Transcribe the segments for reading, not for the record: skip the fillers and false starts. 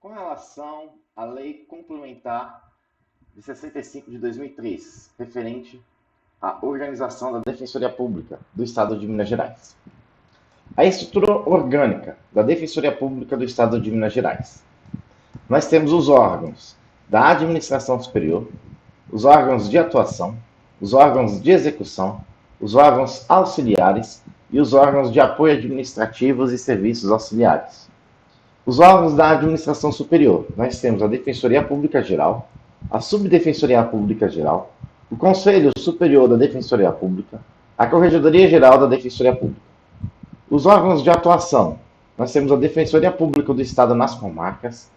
Com relação à Lei Complementar de 65 de 2003, referente à organização da Defensoria Pública do Estado de Minas Gerais. A estrutura orgânica da Defensoria Pública do Estado de Minas Gerais. Nós temos os órgãos da administração superior, os órgãos de atuação, os órgãos de execução, os órgãos auxiliares e os órgãos de apoio administrativos e serviços auxiliares. Os órgãos da administração superior, nós temos a Defensoria Pública Geral, a Subdefensoria Pública Geral, o Conselho Superior da Defensoria Pública, a Corregedoria Geral da Defensoria Pública. Os órgãos de atuação, nós temos a Defensoria Pública do Estado nas comarcas,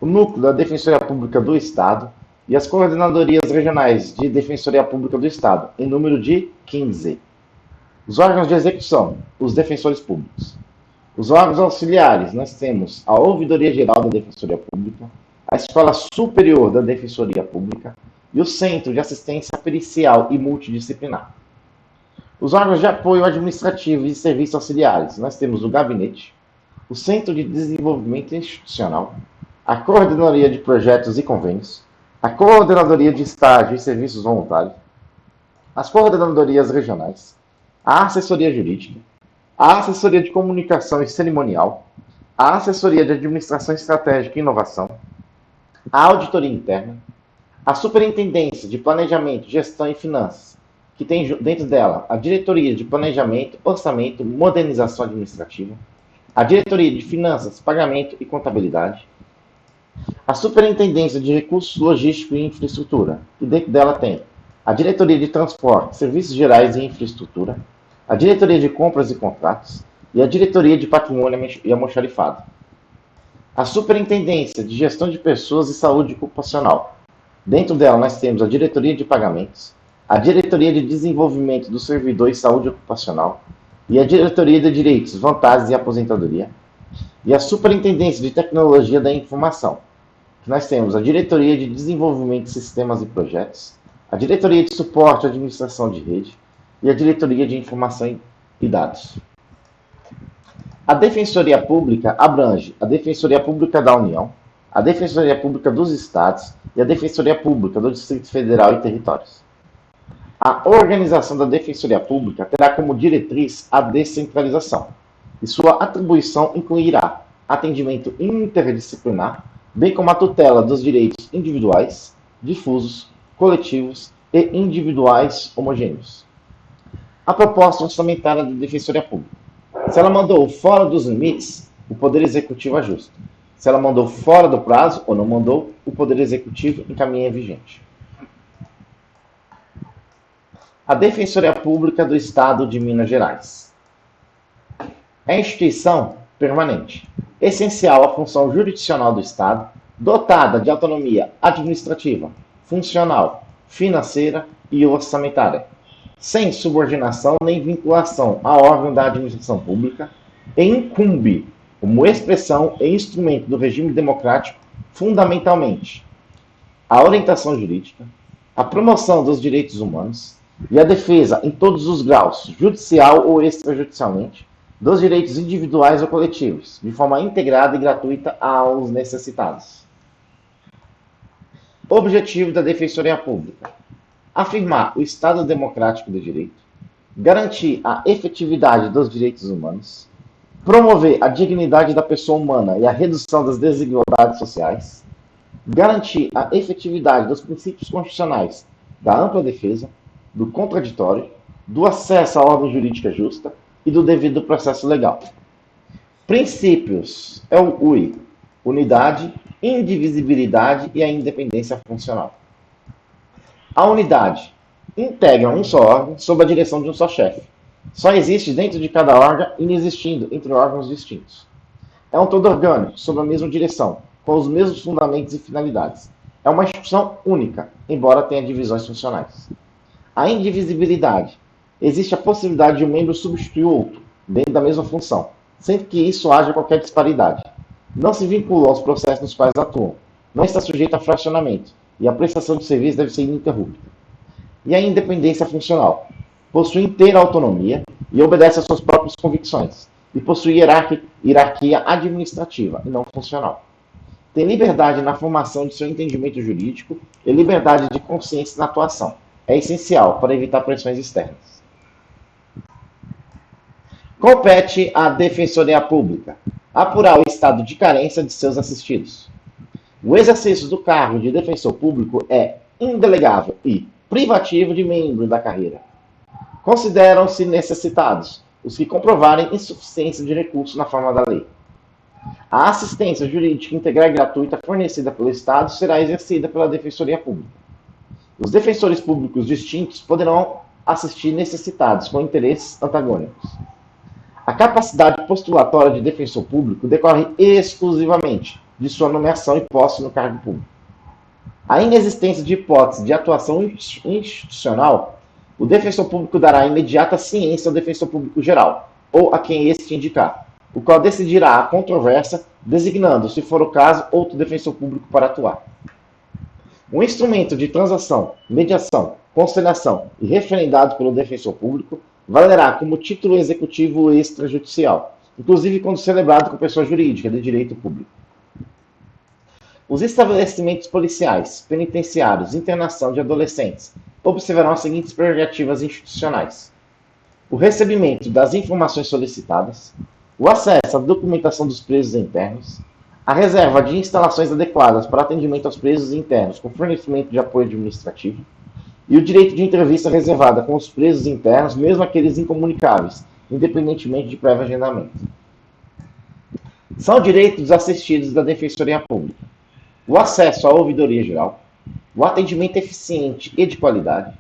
o Núcleo da Defensoria Pública do Estado e as Coordenadorias Regionais de Defensoria Pública do Estado, em número de 15. Os órgãos de execução, os defensores públicos. Os órgãos auxiliares, nós temos a Ouvidoria Geral da Defensoria Pública, a Escola Superior da Defensoria Pública e o Centro de Assistência Pericial e Multidisciplinar. Os órgãos de apoio administrativo e serviços auxiliares, nós temos o Gabinete, o Centro de Desenvolvimento Institucional, a Coordenadoria de Projetos e Convênios, a Coordenadoria de Estágio e Serviços Voluntários, as Coordenadorias Regionais, a Assessoria Jurídica, a Assessoria de Comunicação e Cerimonial, a Assessoria de Administração Estratégica e Inovação, a Auditoria Interna, a Superintendência de Planejamento, Gestão e Finanças, que tem dentro dela a Diretoria de Planejamento, Orçamento, Modernização Administrativa, a Diretoria de Finanças, Pagamento e Contabilidade, a Superintendência de Recursos Logísticos e Infraestrutura, que dentro dela tem a Diretoria de Transporte, Serviços Gerais e Infraestrutura, a Diretoria de Compras e Contratos e a Diretoria de Patrimônio e Almoxarifado. A Superintendência de Gestão de Pessoas e Saúde Ocupacional. Dentro dela nós temos a Diretoria de Pagamentos, a Diretoria de Desenvolvimento do Servidor e Saúde Ocupacional e a Diretoria de Direitos, Vantagens e Aposentadoria. E a Superintendência de Tecnologia da Informação, que nós temos a Diretoria de Desenvolvimento de Sistemas e Projetos, a Diretoria de Suporte à Administração de Rede e a Diretoria de Informação e Dados. A Defensoria Pública abrange a Defensoria Pública da União, a Defensoria Pública dos Estados e a Defensoria Pública do Distrito Federal e Territórios. A organização da Defensoria Pública terá como diretriz a descentralização, e sua atribuição incluirá atendimento interdisciplinar, bem como a tutela dos direitos individuais, difusos, coletivos e individuais homogêneos. A proposta orçamentária da Defensoria Pública. Se ela mandou fora dos limites, o Poder Executivo ajusta. Se ela mandou fora do prazo ou não mandou, o Poder Executivo encaminha vigente. A Defensoria Pública do Estado de Minas Gerais. É instituição permanente, essencial à função jurisdicional do Estado, dotada de autonomia administrativa, funcional, financeira e orçamentária, sem subordinação nem vinculação a órgão da administração pública, e incumbe, como expressão e instrumento do regime democrático, fundamentalmente, a orientação jurídica, a promoção dos direitos humanos e a defesa, em todos os graus, judicial ou extrajudicialmente, dos direitos individuais ou coletivos, de forma integrada e gratuita aos necessitados. Objetivo da Defensoria Pública: afirmar o Estado democrático do direito, garantir a efetividade dos direitos humanos, promover a dignidade da pessoa humana e a redução das desigualdades sociais, garantir a efetividade dos princípios constitucionais da ampla defesa, do contraditório, do acesso à ordem jurídica justa e do devido processo legal. Princípios é o UI: unidade, indivisibilidade e a independência funcional. A unidade integra um só órgão sob a direção de um só chefe. Só existe dentro de cada órgão, inexistindo entre órgãos distintos. É um todo orgânico, sob a mesma direção, com os mesmos fundamentos e finalidades. É uma instituição única, embora tenha divisões funcionais. A indivisibilidade: existe a possibilidade de um membro substituir outro, dentro da mesma função, sem que isso haja qualquer disparidade. Não se vincula aos processos nos quais atuam. Não está sujeito a fracionamento, e a prestação de serviço deve ser ininterrupta. E a independência funcional: possui inteira autonomia e obedece às suas próprias convicções, e possui hierarquia administrativa e não funcional. tem liberdade na formação de seu entendimento jurídico e liberdade de consciência na atuação. É essencial para evitar pressões externas. Compete à Defensoria Pública apurar o estado de carência de seus assistidos. O exercício do cargo de defensor público é indelegável e privativo de membro da carreira. Consideram-se necessitados os que comprovarem insuficiência de recursos na forma da lei. A assistência jurídica integral e gratuita fornecida pelo Estado será exercida pela Defensoria Pública. Os defensores públicos distintos poderão assistir necessitados com interesses antagônicos. A capacidade postulatória de defensor público decorre exclusivamente de sua nomeação e posse no cargo público. A inexistência de hipótese de atuação institucional, o defensor público dará imediata ciência ao defensor público geral, ou a quem este indicar, o qual decidirá a controvérsia, designando, se for o caso, outro defensor público para atuar. Um instrumento de transação, mediação, conciliação e referendado pelo defensor público valerá como título executivo extrajudicial, inclusive quando celebrado com pessoa jurídica de direito público. Os estabelecimentos policiais, penitenciários, internação de adolescentes observarão as seguintes prerrogativas institucionais: o recebimento das informações solicitadas, o acesso à documentação dos presos internos, a reserva de instalações adequadas para atendimento aos presos internos com fornecimento de apoio administrativo, e o direito de entrevista reservada com os presos internos, mesmo aqueles incomunicáveis, independentemente de prévio agendamento. São direitos assistidos da Defensoria Pública: o acesso à ouvidoria geral, o atendimento eficiente e de qualidade,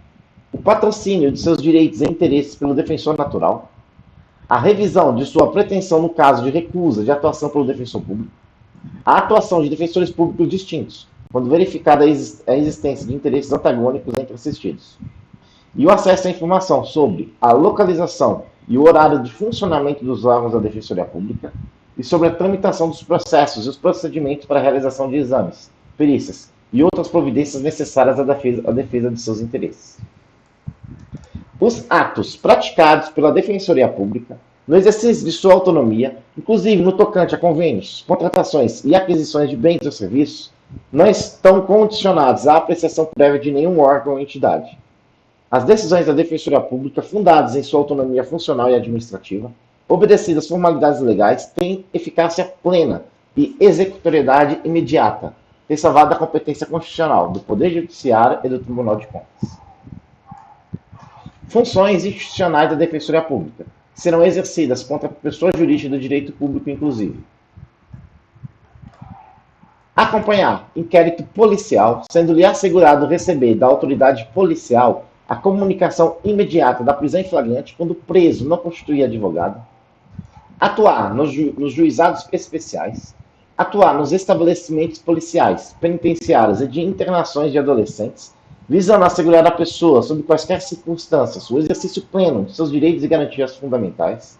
o patrocínio de seus direitos e interesses pelo defensor natural, a revisão de sua pretensão no caso de recusa de atuação pelo defensor público, a atuação de defensores públicos distintos, quando verificada a existência de interesses antagônicos entre assistidos, e o acesso à informação sobre a localização e o horário de funcionamento dos órgãos da Defensoria Pública e sobre a tramitação dos processos e os procedimentos para a realização de exames, perícias e outras providências necessárias à defesa de seus interesses. Os atos praticados pela Defensoria Pública, no exercício de sua autonomia, inclusive no tocante a convênios, contratações e aquisições de bens ou serviços, não estão condicionados à apreciação prévia de nenhum órgão ou entidade. As decisões da Defensoria Pública, fundadas em sua autonomia funcional e administrativa, obedecidas às formalidades legais, têm eficácia plena e executoriedade imediata, ressalvada a competência constitucional do Poder Judiciário e do Tribunal de Contas. Funções institucionais da Defensoria Pública serão exercidas contra a pessoa jurídica do direito público, inclusive: acompanhar inquérito policial, sendo-lhe assegurado receber da autoridade policial a comunicação imediata da prisão em flagrante quando o preso não constituir advogado, atuar nos juizados especiais, atuar nos estabelecimentos policiais, penitenciários e de internações de adolescentes, visando assegurar à pessoa, sob quaisquer circunstâncias, o exercício pleno de seus direitos e garantias fundamentais,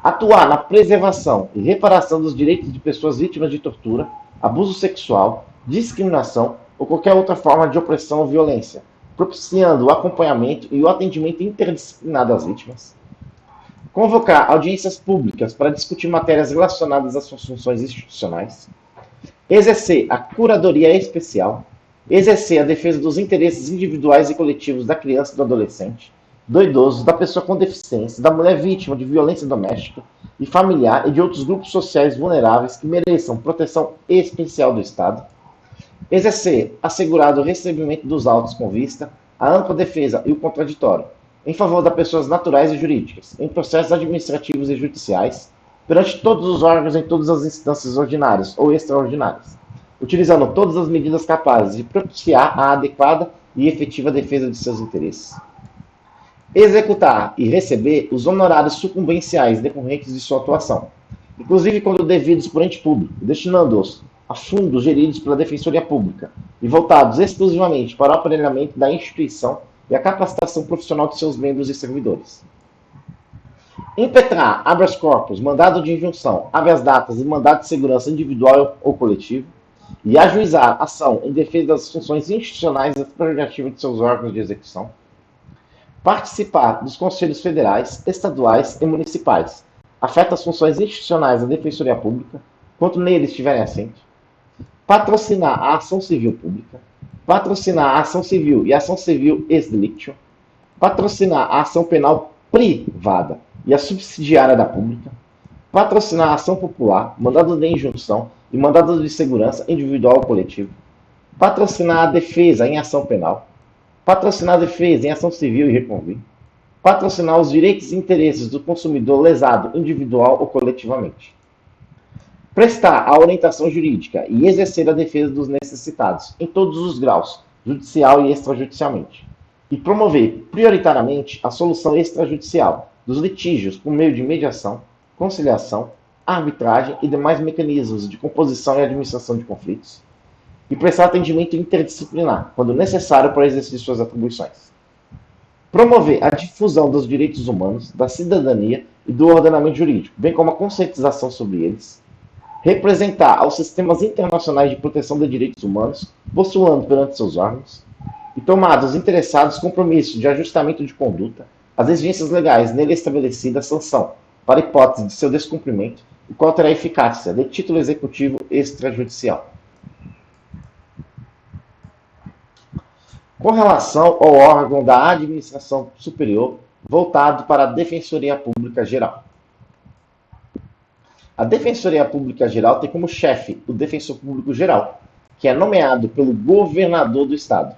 atuar na preservação e reparação dos direitos de pessoas vítimas de tortura, abuso sexual, discriminação ou qualquer outra forma de opressão ou violência, propiciando o acompanhamento e o atendimento interdisciplinar das vítimas, convocar audiências públicas para discutir matérias relacionadas às suas funções institucionais, exercer a curadoria especial, exercer a defesa dos interesses individuais e coletivos da criança e do adolescente, do idoso, da pessoa com deficiência, da mulher vítima de violência doméstica e familiar e de outros grupos sociais vulneráveis que mereçam proteção especial do Estado, exercer assegurado o recebimento dos autos com vista, a ampla defesa e o contraditório, em favor das pessoas naturais e jurídicas, em processos administrativos e judiciais, perante todos os órgãos em todas as instâncias ordinárias ou extraordinárias, utilizando todas as medidas capazes de propiciar a adequada e efetiva defesa de seus interesses. Executar e receber os honorários sucumbenciais decorrentes de sua atuação, inclusive quando devidos por ente público, destinando-os a fundos geridos pela Defensoria Pública e voltados exclusivamente para o aparelhamento da instituição e a capacitação profissional de seus membros e servidores. Impetrar habeas corpus, mandado de injunção, habeas datas e mandado de segurança individual ou coletivo, e ajuizar ação em defesa das funções institucionais e das prerrogativas de seus órgãos de execução. Participar dos conselhos federais, estaduais e municipais, afeta as funções institucionais da Defensoria Pública, quanto neles estiverem assentes. patrocinar a ação civil pública, patrocinar a ação civil e a ação civil ex delictio, patrocinar a ação penal privada e a subsidiária da pública, patrocinar a ação popular, mandado de injunção e mandado de segurança individual ou coletivo, patrocinar a defesa em ação penal, patrocinar a defesa em ação civil e reconvir, patrocinar os direitos e interesses do consumidor lesado individual ou coletivamente, prestar a orientação jurídica e exercer a defesa dos necessitados em todos os graus, judicial e extrajudicialmente, e promover prioritariamente a solução extrajudicial dos litígios por meio de mediação, conciliação, arbitragem e demais mecanismos de composição e administração de conflitos, e prestar atendimento interdisciplinar, quando necessário para exercer suas atribuições. Promover a difusão dos direitos humanos, da cidadania e do ordenamento jurídico, bem como a conscientização sobre eles. Representar aos sistemas internacionais de proteção de direitos humanos, postulando perante seus órgãos. E tomar dos interessados compromissos de ajustamento de conduta, as exigências legais nele estabelecida sanção, para hipótese de seu descumprimento, o qual terá eficácia de título executivo extrajudicial. Com relação ao órgão da administração superior voltado para a Defensoria Pública Geral. A Defensoria Pública Geral tem como chefe o Defensor Público Geral, que é nomeado pelo governador do Estado.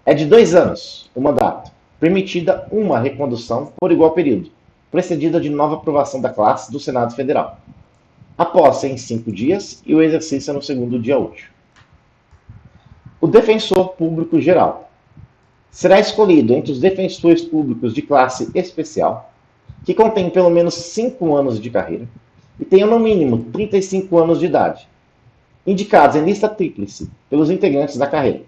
É de 2 anos o mandato, permitida uma recondução por igual período, precedida de nova aprovação da classe do Senado Federal. A posse é em 5 dias e o exercício é no segundo dia útil. O Defensor Público Geral será escolhido entre os defensores públicos de classe especial, que contêm pelo menos 5 anos de carreira e tenham no mínimo 35 anos de idade, indicados em lista tríplice pelos integrantes da carreira.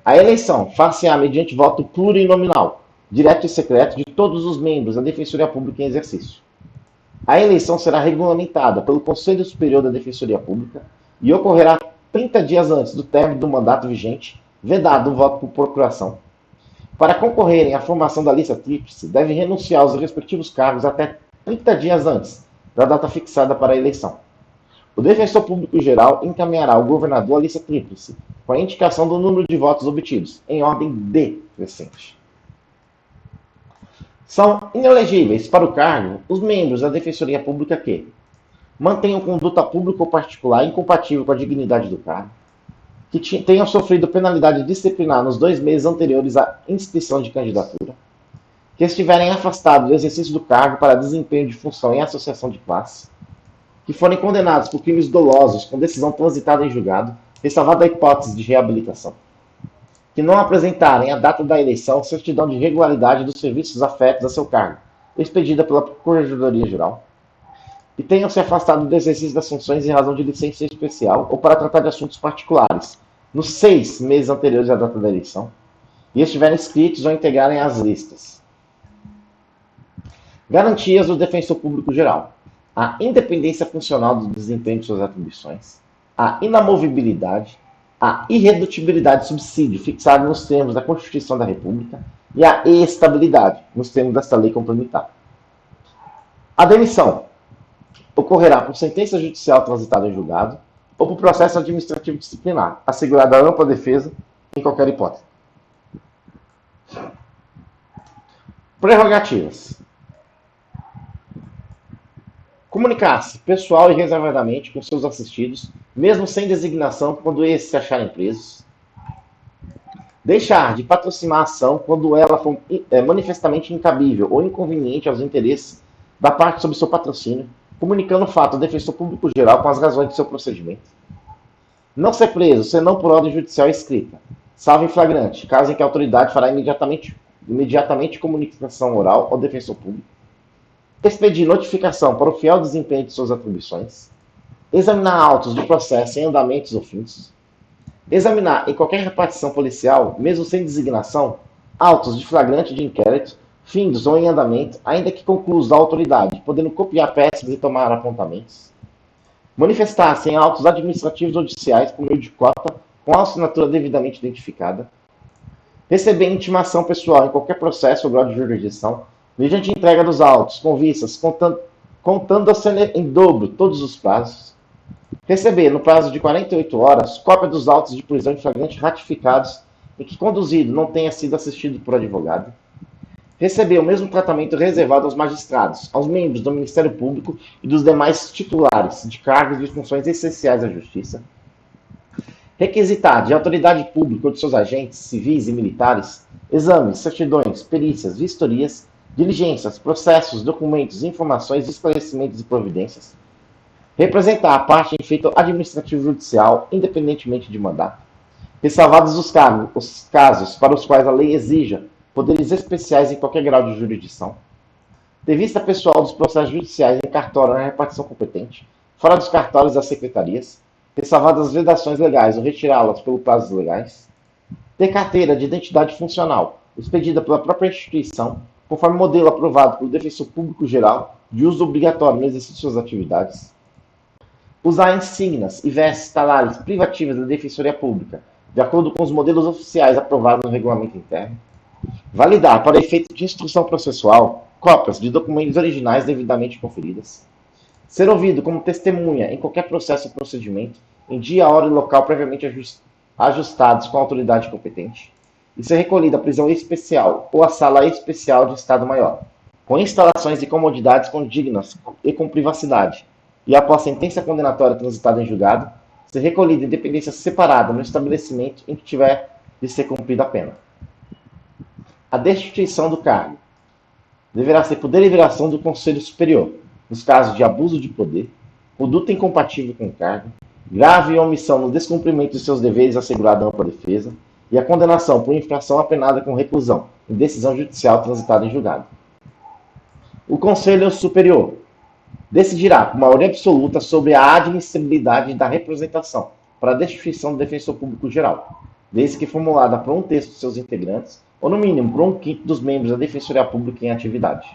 A eleição far-se-á mediante voto plurinominal, direto e secreto de todos os membros da Defensoria Pública em exercício. A eleição será regulamentada pelo Conselho Superior da Defensoria Pública e ocorrerá 30 dias antes do término do mandato vigente, vedado o voto por procuração. Para concorrerem à formação da lista tríplice, devem renunciar aos respectivos cargos até 30 dias antes da data fixada para a eleição. O Defensor Público Geral encaminhará ao governador a lista tríplice, com a indicação do número de votos obtidos, em ordem decrescente. São inelegíveis para o cargo os membros da Defensoria Pública que mantenham conduta pública ou particular incompatível com a dignidade do cargo, que tenham sofrido penalidade disciplinar nos 2 meses anteriores à inscrição de candidatura, que estiverem afastados do exercício do cargo para desempenho de função em associação de classe, que forem condenados por crimes dolosos com decisão transitada em julgado, ressalvada a hipótese de reabilitação, que não apresentarem à data da eleição certidão de regularidade dos serviços afetos a seu cargo, expedida pela Procuradoria Geral, e tenham se afastado do exercício das funções em razão de licença especial ou para tratar de assuntos particulares, nos 6 meses anteriores à data da eleição, e estiverem inscritos ou integrarem as listas. Garantias do Defensor Público Geral: a independência funcional do desempenho de suas atribuições, a inamovibilidade, a irredutibilidade de subsídio fixado nos termos da Constituição da República e a estabilidade nos termos desta lei complementar. A demissão ocorrerá por sentença judicial transitada em julgado ou por processo administrativo disciplinar, assegurada a ampla defesa em qualquer hipótese. Prerrogativas: comunicar-se pessoal e reservadamente com seus assistidos, mesmo sem designação, quando esses se acharem presos. Deixar de patrocinar a ação quando ela for manifestamente incabível ou inconveniente aos interesses da parte sob seu patrocínio, comunicando o fato ao Defensor Público Geral com as razões de seu procedimento. Não ser preso, senão por ordem judicial escrita, salvo em flagrante, caso em que a autoridade fará imediatamente comunicação oral ao Defensor Público. Expedir notificação para o fiel desempenho de suas atribuições. Examinar autos de processo em andamentos ou fins. Examinar em qualquer repartição policial, mesmo sem designação, autos de flagrante de inquérito, findos ou em andamento, ainda que conclusos da autoridade, podendo copiar peças e tomar apontamentos. Manifestar-se em autos administrativos ou judiciais por meio de cota, com a assinatura devidamente identificada. Receber intimação pessoal em qualquer processo ou grau de jurisdição, mediante entrega dos autos, com vistas, contando-se em dobro todos os prazos. Receber, no prazo de 48 horas, cópia dos autos de prisão em flagrante ratificados em que conduzido não tenha sido assistido por advogado. Receber o mesmo tratamento reservado aos magistrados, aos membros do Ministério Público e dos demais titulares de cargos e funções essenciais à Justiça. Requisitar de autoridade pública ou de seus agentes civis e militares exames, certidões, perícias, vistorias, diligências, processos, documentos, informações, esclarecimentos e providências. Representar a parte em feito administrativo judicial, independentemente de mandato. Ressalvados os casos para os quais a lei exija poderes especiais em qualquer grau de jurisdição. Ter vista pessoal dos processos judiciais em cartório na repartição competente, fora dos cartórios das secretarias, ressalvadas as vedações legais ou retirá-las pelo prazo legais. Ter carteira de identidade funcional, expedida pela própria instituição, conforme modelo aprovado pelo Defensor Público Geral, de uso obrigatório no exercício de suas atividades. Usar insígnias e vestes talares privativas da Defensoria Pública, de acordo com os modelos oficiais aprovados no regulamento interno. Validar, para efeito de instrução processual, cópias de documentos originais devidamente conferidas. Ser ouvido como testemunha em qualquer processo ou procedimento, em dia, hora e local previamente ajustados com a autoridade competente. E ser recolhido à prisão especial ou à sala especial de Estado-Maior, com instalações e comodidades condignas e com privacidade. E após sentença condenatória transitada em julgado, ser recolhido em dependência separada no estabelecimento em que tiver de ser cumprida a pena. A destituição do cargo deverá ser por deliberação do Conselho Superior, nos casos de abuso de poder, conduta incompatível com o cargo, grave omissão no descumprimento de seus deveres assegurada a ampla defesa e a condenação por infração apenada com reclusão em decisão judicial transitada em julgado. O Conselho Superior decidirá por maioria absoluta sobre a admissibilidade da representação para a destituição do Defensor Público Geral, desde que formulada por um terço de seus integrantes, ou no mínimo por 1/5 dos membros da Defensoria Pública em atividade.